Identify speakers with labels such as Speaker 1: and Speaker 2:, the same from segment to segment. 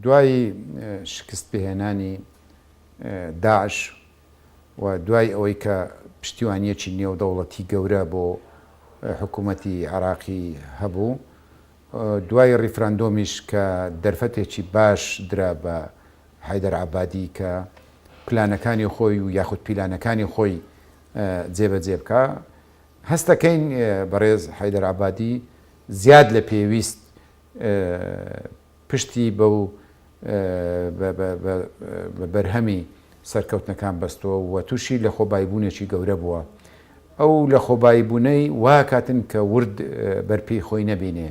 Speaker 1: دوای شکست پێهێنانی داعش و دوای ئەوەی کە پشتیوانیەکی نێودەوڵەتی گەورە بۆ حکوومەتی عراقی هەبوو، دوای ڕیفراندۆمیش کە دەرفەتێکی باش درا بە حەیدەر عەبادی کە پلانەکانی خۆی و یاخود پیلانەکانی خۆی جێبەجێ بکە، هەستەکەین بەڕێز حەیدەر عەبادی زیاد لە پێویست پشتی بەو بەرهەمی سەرکەوتنەکان بەستەوە و تووشی لە خۆبایبوونێکی گەورە بووە. ئەو لە خۆبایبوونەی وا کاتن کە ورد بەرپێی خۆی نەبینێ،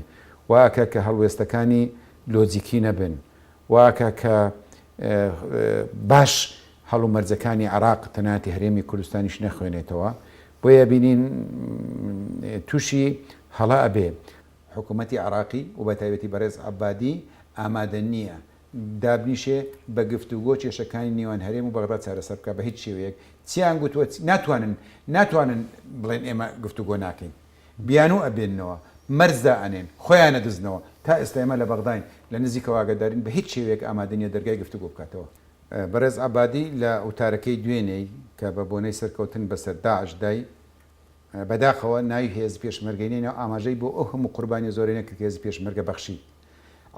Speaker 1: واکە کە هەڵوێستەکانی لۆجیکی نەبن، واکە کە باش هەڵو مەرجەکانی عراق تەناتی هەرێمی کوردستانیش نەخوێنێتەوە. بۆیە بینین تووشی هەڵا ئەبێ حکوومەتی عراقی و بە تایبەتی بەڕێز عەبادی ئامادە نییە دابنیشێ بە گفتوگۆ کێشەکانی نێوان هەرێم و بەغداد چارەسەر بکە بە هیچ شێوەیەک. چیان گوتووە ناتوانن بڵێن ئێمە گفتوگۆ ناکەین، بیانوو ئەبێننەوە، مەرزدا ئەنێن، خۆیانە دزنەوە. تا ئێستا ئێمە لە بەغداین لە نزیکەوە ئاگادارین بە هیچ شێوەیەک ئامادە نیە دەرگای گفتوگۆ بکاتەوە. بەڕێز عەبادی لە ئوتارەکەی دوێنەی کە بە بۆنەی سەرکەوتن بەسەر داعش دای، بەداخەوە ناوی هێز پێشمەرگەینەوە ئاماژەی بۆ ئەو هەموو قوربانی زۆرەی نەکرد کە هێزی پێشمەرگە بەخشی.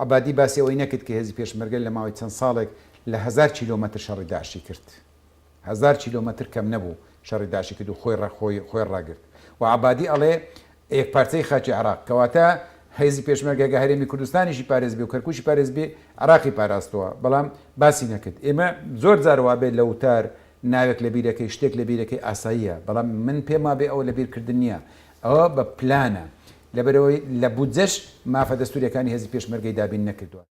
Speaker 1: عەبادی باسی ئەوەی نەکرد کە هێزی پێشمەرگە لە ماوەی چەند ساڵێک لە 1000 کیلۆمەتر شەڕی داعشی کرد. 1000 کیلۆمەتر کەم نەبوو شەڕی داعشی کرد و خۆی ڕاگرت. و عەبادی ئەڵێ یەک پارچەی خاکی عراق، کەواتە هێزی پێشمەرگەگە هەرێمی کوردستانیشی پارێز بێ و کەرکووشی پارێز بێ، عراقی پاراستەوە، بەڵام باسی نەکرد. ئێمە زۆر جارەوە بێت لە وتار ناوێک لە بیرەکەی شتێک لە بیرەکەی ئاساییە، بەڵام من پێما بێ ئەوە لە بیرکردن نییە، ئەوە بە پلانە، لەبەرەوەی لە بودجەش مافە دەستوریەکانی هێزی پێشمەرگەی دابین نەکردووە.